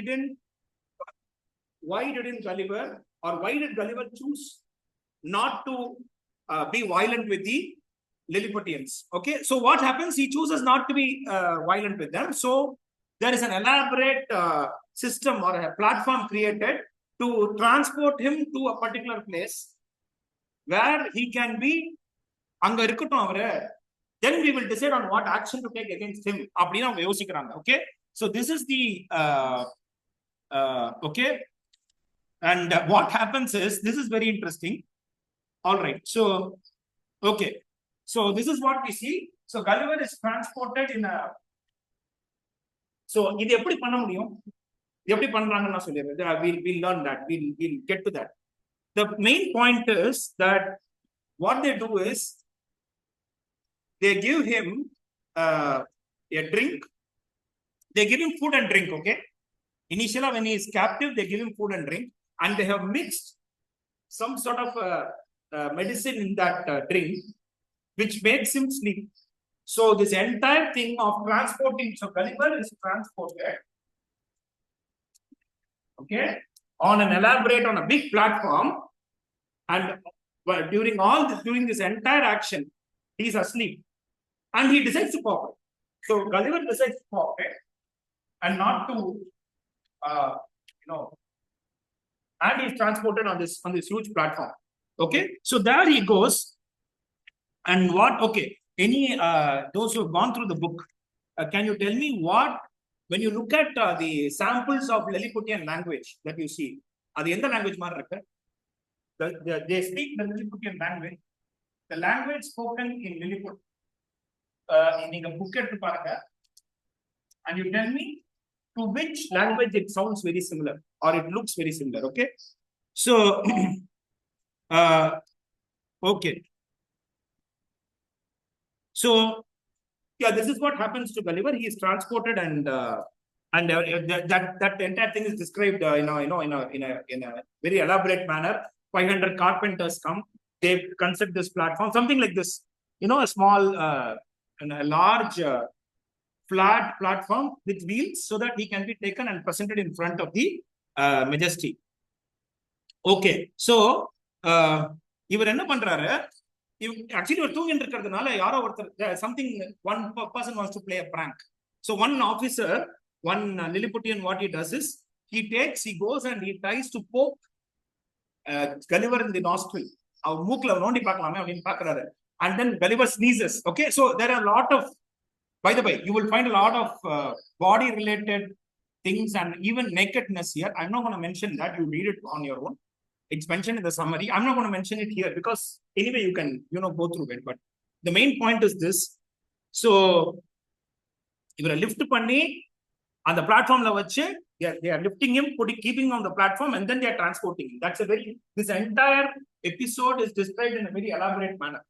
didn't Gulliver, or why did Gulliver choose not to be violent with the Lilliputians? Okay, so what happens? He chooses not to be violent with them. So there is an elaborate system or a platform created to transport him to a particular place where he can be. Then we will decide on what action to take against him. Okay, so this is the okay, and what happens is, this is very interesting. All right, so okay, so this is what we see. So Gulliver is transported in a. So we'll learn that. We'll get to that. The main point is that what they do is they give him a drink. They give him food and drink. Okay. Initially, when he is captive, they give him food and drink, and they have mixed some sort of medicine in that drink, which makes him sleep. So this entire thing of transporting, so Gulliver is transported, okay, on a big platform, and during this entire action, he is asleep, and he decides to cooperate. So Gulliver decides to cooperate and not to, and he is transported on this huge platform. Okay, so there he goes, and what? Okay, any those who have gone through the book, can you tell me what, when you look at the samples of Lilliputian language that you see, are the language they speak the Lilliputian language, the language spoken in Lilliput. And you tell me to which language it sounds very similar or it looks very similar. Okay, so okay, so yeah, this is what happens to Gulliver. He is transported, and that entire thing is described in a very elaborate manner. 500 carpenters come. They construct this platform, something like this. A small and a large flat platform with wheels, so that he can be taken and presented in front of the majesty. Okay, so இவர் என்ன பண்றாரு? Actually, one person wants to play a prank. So one officer, one Lilliputian, what he does is he goes and he tries to poke Gulliver in the nostril. And then Gulliver sneezes. Okay, so there are a lot of, by the way, you will find a lot of body related things and even nakedness here. I'm not going to mention that. You read it on your own. It's mentioned in the summary. I'm not going to mention it here because anyway you can go through it. But the main point is this. So if you lift panni on the platform, they are lifting him, keeping him on the platform, and then they are transporting him. This entire episode is described in a very elaborate manner.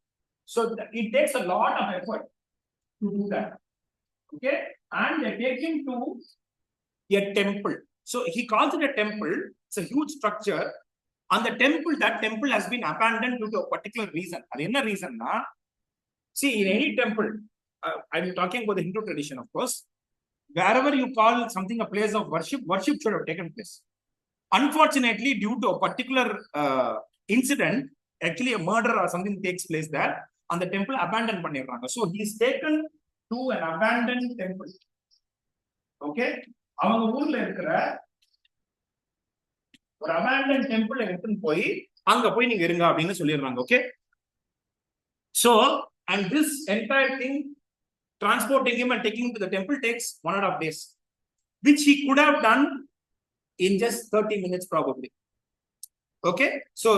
So it takes a lot of effort to do that. Okay, and they take him to a temple. So he calls it a temple. It's a huge structure. On the temple, that temple has been abandoned due to a particular reason. What reason? See, in any temple, I'm talking about the Hindu tradition, of course. Wherever you call something a place of worship, worship should have taken place. Unfortunately, due to a particular incident, actually a murder or something takes place there, and the temple abandoned panniranga. So he is taken to an abandoned temple. Okay, avanga oorla irukra or abandoned temple எடுத்துன்னு போய் அங்க போய் நீங்க இருங்க அப்படினு சொல்லிடுறாங்க. Okay, so and this entire thing, transporting him and taking him to the temple, takes 1.5 days, which he could have done in just 30 minutes probably. Okay, so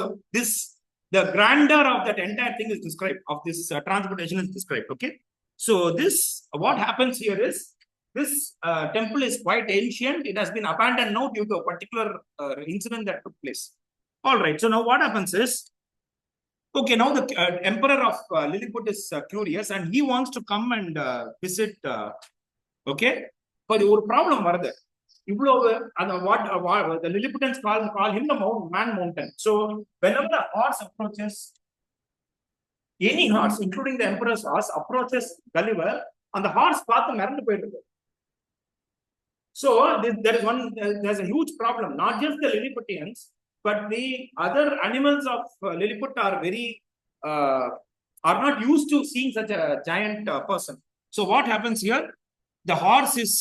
the grandeur of that entire thing is described, of this transportation is described. Okay, so what happens here is, this temple is quite ancient. It has been abandoned now due to a particular incident that took place. All right, so now what happens is, okay, now the emperor of Lilliput is curious and he wants to come and visit. Okay, but ஒரு problem வருது. இவ்வளவு the Lilliputians call him the man mountain. So whenever the horse approaches, any horse, including the emperor's horse, approaches Gulliver, and the horse பார்த்து மிரண்டு போயிட்டு இருக்கு. So there is there's a huge problem. Not just the Lilliputians, but the other animals of Lilliput are are not used to seeing such a giant person. So what happens here? The horse is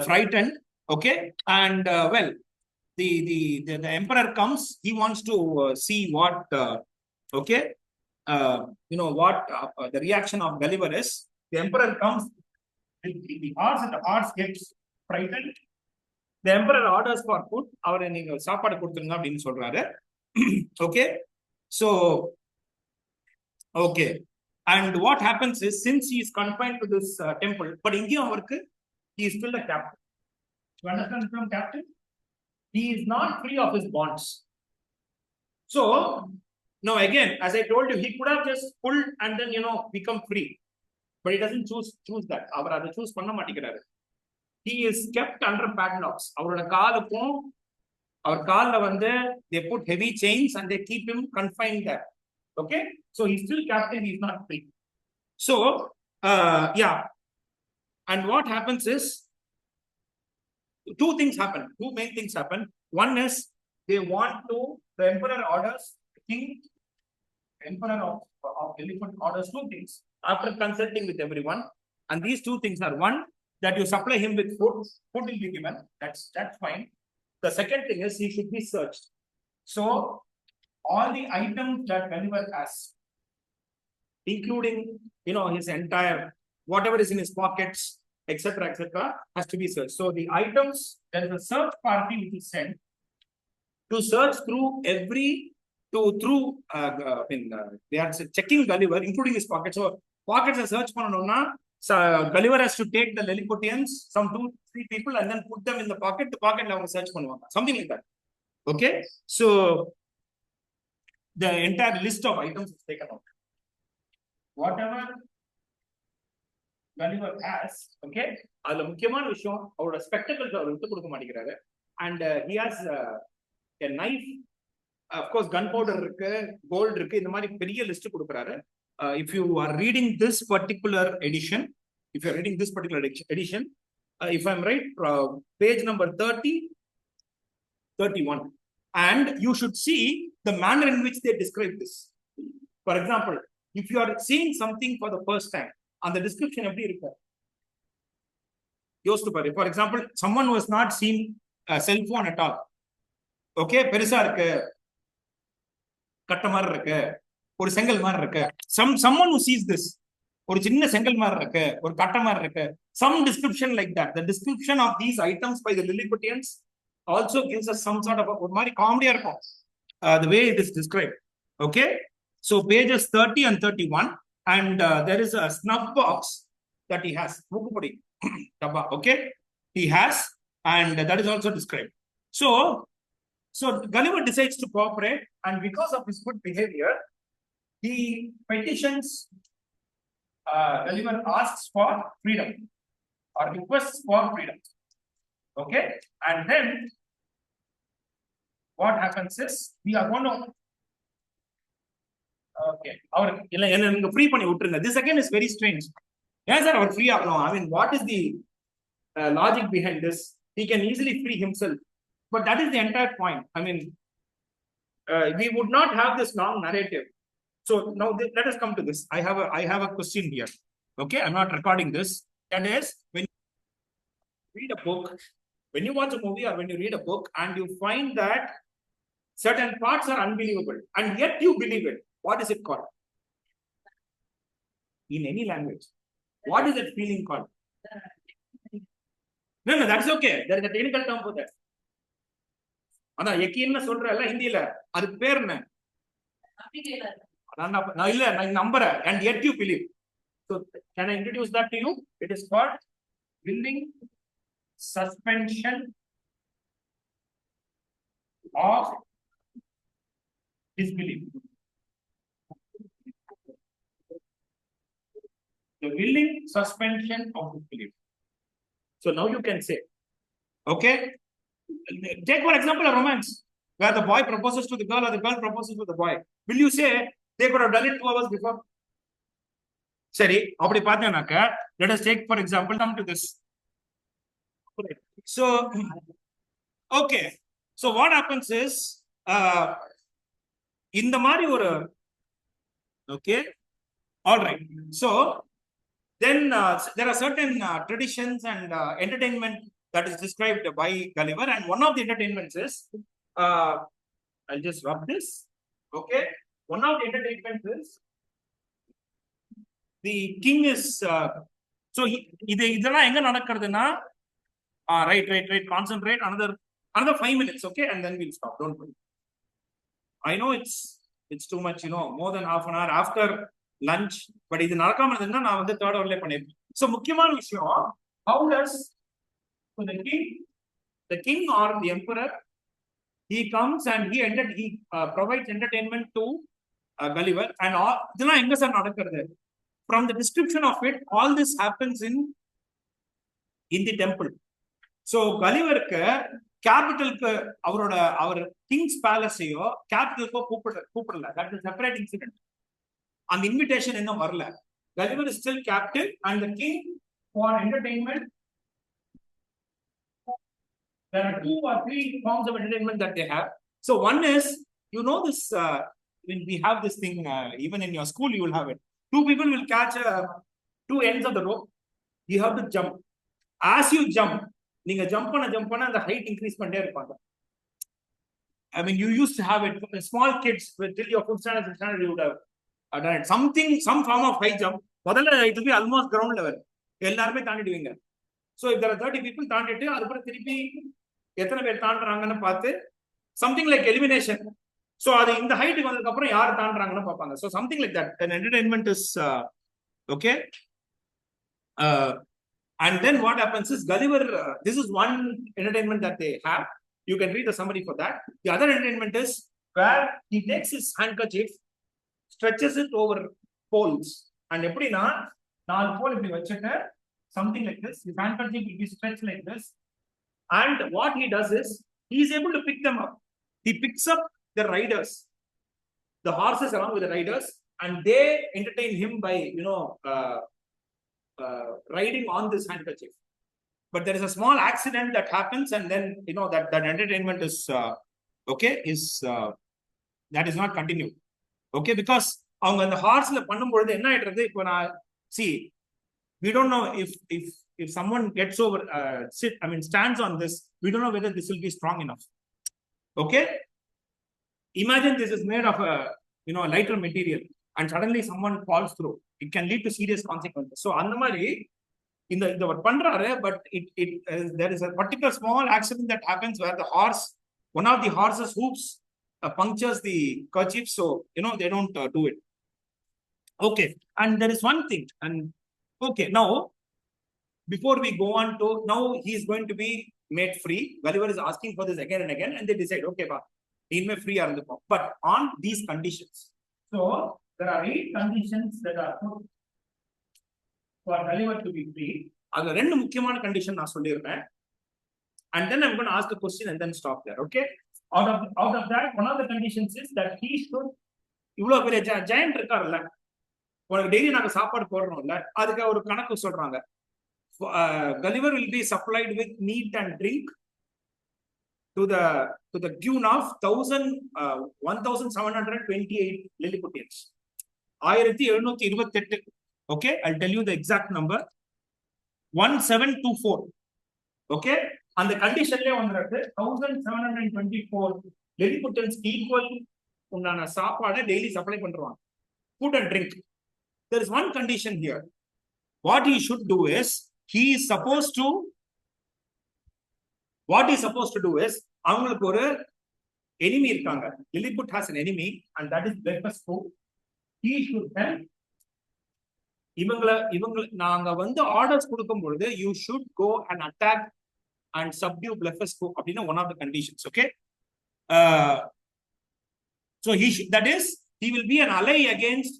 frightened, okay, and well, the emperor comes. He wants to see what okay, what the reaction of Gulliver is. The emperor comes with the horse, and the horse gets frightened. The emperor orders for food. அவரை நீங்க சாப்பாடு கொடுத்துருங்க அப்படின்னு சொல்றாரு. Okay, so okay, and what happens is, since he is confined to this temple, but இங்கேயும் அவருக்கு he is still a captain. You understand from captain? He is not free of his bonds. So now again, as I told you, he could have just pulled and then become free, but he doesn't choose that. அவர் அதை choose பண்ண மாட்டேங்கிறாரு. He is kept under padlocks. அவரோட காலுக்கும் அவர் கால்ல வந்து they put heavy chains and they keep him confined there. Okay, so he's still captain, he's not free. So yeah, and what happens is, two main things happen. One is, they want to, the emperor orders, the king, emperor of Lilliput orders two things after consulting with everyone, and these two things are, one, that you supply him with food will be given, that's fine. The second thing is, he should be searched. So all the items that Gulliver has, including his entire, whatever is in his pockets, etc., has to be searched. So the items, there is a search party which is sent to search through they are checking Gulliver, including his pockets. So pockets are search பண்ணனும்னா, Gulliver has to take the Lilliputians, some 2-3 people, and then put them in the pocket. The pocket அவங்க search பண்ணுவாங்க, something like that. Okay, so the entire list of items is taken out. Whatever Gulliver has, okay, அதுல முக்கியமான விஷயம், அவரோட spectacles அவர் விட்டு கொடுக்க மாட்டேங்கிறாரு. And he has a knife, of course gunpowder இருக்கு, gold இருக்கு, இந்த மாதிரி பெரிய லிஸ்ட் கொடுக்கறாரு. If you are reading this particular edition, if I'm right, page number 30, 31, and you should see the manner in which they describe this. For example, if you are seeing something for the first time, and the description எப்படி இருக்கு யோசித்து பாரு. For example, someone who has not seen a cell phone at all, okay, பெருசா இருக்கு, கட்ட மாதிரி இருக்கு, ஒரு செங்கல் மாதிரி இருக்கு. Someone who sees this, ஒரு சின்ன செங்கல் மாதிரி இருக்கு, ஒரு கட்ட மாதிரி இருக்கு, some description like that. The description of these items by the Lilliputians also gives us some sort of ஒரு மாதிரி காமெடியா இருக்கும், the way it is described. Okay, so pages 30 and 31, and there is a snuff box that he has, okay, he has, and that is also described. So Gulliver decides to cooperate, and because of his good behavior, he petitions, Gulliver asks for freedom or requests for freedom. Okay, and then what happens is, we are going to, okay, அவர் இல்ல என்ன நீங்க free பண்ணி விட்டுருங்க. This again is very strange. Yes sir, our free ஆகணும். I mean, what is the logic behind this? He can easily free himself, but that is the entire point. I mean, we would not have this long narrative. So now let us come to this. I have a question here. Okay, I'm not recording this. That is, when you read a book, when you watch a movie, or when you read a book and you find that certain parts are unbelievable and yet you believe it, what is it called? In any language, what is that feeling called? No, that's okay. There is a technical term for that. ஆனா யக்கீன்னு சொல்றல ஹிந்தில, அதுக்கு பேர் என்ன? நான் இல்ல, நான் நம்புறேன், and yet you believe. So can I introduce that to you? It is called willing suspension of disbelief. The willing suspension of disbelief. So now you can say, okay, take for example a romance where the boy proposes to the girl or the girl proposes to the boy. Will you say they could have done it 2 hours before? Sari, அப்படி பார்த்தேனாக்க, let us take for example, come to this. So okay, so what happens is in the mari or okay, all right, so then there are certain traditions and entertainment that is described by Gulliver, and one of the entertainments is I'll just rub this. Okay, one of the entertainments is the king is so இதெல்லாம் எங்க நடக்கிறதுனா right, concentrate another 5 minutes, okay, and then we'll stop, don't worry. I know it's too much, more than half an hour after lunch, but இது நடக்காம இருந்ததுன்னா நான் வந்து third hourல பண்ணிருப்பேன். So முக்கியமான விஷயம், how does so the king or the emperor, he comes and he provides entertainment to Gulliver, and all இதெல்லாம் எங்க sir நடக்கிறது? From the description of it, all this happens in the temple. So Gulliver கேபிட்டலுக்கு அவர் kings பேலஸையோ கேபிட்டலுக்கோ கூப்பிடல. That is a separate incident. அந்த invitation இன்னும் வரல. Gulliver is still captive, and the king for entertainment. There are 2 or 3 forms of entertainment that they have. So one is, this when we have this thing, even in your school you will have it. 2 people will catch 2 ends of the rope. You have to jump. As you jump, நீங்க jump பண்ண அந்த height increase பண்ணிட்டே இருப்பாங்க. I mean, you used to have it. Small kids, till your 5th standard, you would have done it. Some form of high jump. முதல்ல it will be almost ground level. எல்லாருமே தாண்டிடுவீங்க. So if there are 30 people தாண்டிட்டு அதுக்கப்புறம் திருப்பி எத்தனை பேர் தாண்டுறாங்கன்னு பார்த்து something like elimination. So அது இந்த ஹைட்டுக்கு வந்ததுக்கு அப்புறம் யார் தாண்டுறாங்கன்னு பார்ப்பாங்க. So something like that. An entertainment is okay. And then what happens is Gulliver, this is one entertainment that they have. You can read the summary for that. The other entertainment is where he takes his handkerchief, stretches it over poles, and எப்படினா 4 pole இப்படி வச்சிட்டு something like this. His handkerchief will be stretched like this, and what he does is he is able to pick them up. He picks up the riders, the horses along with the riders, and they entertain him by riding on this handkerchief. But there is a small accident that happens, and then that entertainment is okay, is that is not continued, okay, because அவங்க அந்த ஹார்ஸ்ல பண்ணும்போது என்ன ஆயிடுறது, இப்போ நான் see, we don't know if someone gets over stands on this, we don't know whether this will be strong enough. Okay, imagine this is made of a lighter material, and suddenly someone falls through. It can lead to serious consequences. So அந்த மாதிரி இந்த பண்றாரு, but there is a particular small accident that happens where one of the horse's hooves punctures the kerchief, so they don't do it. Okay, and there is one thing, and okay, now before we go on to, now he is going to be made free. Gulliver is asking for this again and again, and they decide, okay, இனிமே ஃப்ரீயா இருந்துப்போம், but on these conditions. So there are 8 conditions that are put for Gulliver to be free. அதுல 2 முக்கியமான condition நான் சொல்லிருப்பேன், and then I'm going to ask a question and then stop there. Okay, out of that, one of the conditions is that he should, இவ்வளவு பெரிய giant இருக்காருல்ல, உனக்கு daily நாங்க சாப்பாடு போடுறோம்ல, அதுக்கு ஒரு கணக்கு சொல்றாங்க. Gulliver will be supplied with meat and drink to the tune of 1728 Lilliputians. 1728. Okay, I'll tell you the exact number. 1724. Okay, and the condition le vandirukku 1724 Lilliputians equal undana சாப்பாடு daily supply பண்றாங்க, food and drink. There is one condition here. What he should do is, he is supposed to do is, அவங்களுக்கு ஒரு enemy இருக்காங்க. Lilliput has an enemy, and that is Blefuscu. He should help இவங்கள நாங்க வந்து orders கொடுக்கும் பொழுது, you should go and attack and subdue Blefuscu அப்படினா one of the conditions. Okay, so that is, he will be an ally against,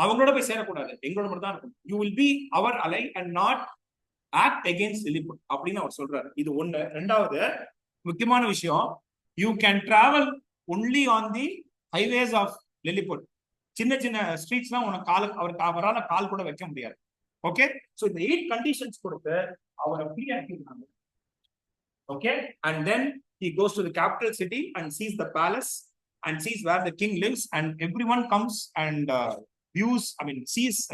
அவங்களோட போய் சேரக்கூடாது, எங்களோட மட்டும் தான் இருக்கும். You will be our ally and not act against Lilliput அப்படின்னு அவர் சொல்றாரு. இது ஒண்ணு. ரெண்டாவது முக்கியமான விஷயம், you can travel only on the highways of Lilliput. சின்ன சின்ன ஸ்ட்ரீட்ஸ்லாம் அவரால கால் கூட வைக்க முடியாது. ஓகே, சோ இந்த 8 கண்டிஷன்ஸ் கொடுத்து அவரை ஃப்ரீ ஆக்கிட்டாங்க. Okay, and then he goes to the capital city and sees the palace and sees where the king lives, and everyone comes and views, I mean, sees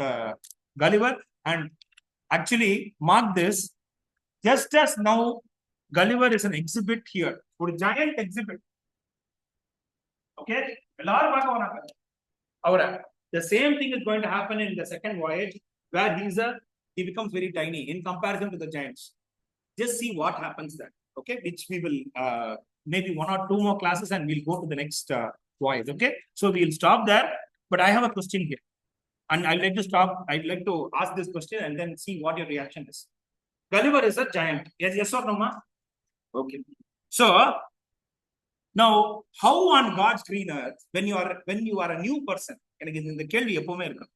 Gulliver. And actually, mark this, just as now Gulliver is an exhibit here, a giant exhibit. Okay, the same thing is going to happen in the second voyage, where he becomes very tiny in comparison to the giants. Just see what happens there. Okay, which we will maybe 1 or 2 more classes, and we'll go to the next voyage. Okay, so we'll stop there. But I have a question here, and I'd like to stop. I'd like to ask this question and then see what your reaction is. Gulliver is a giant. Yes or no, ma? Okay. So now, how on God's green earth, when you are a new person, எனக்கு இந்த கேள்வி எப்பவுமே இருக்கும்.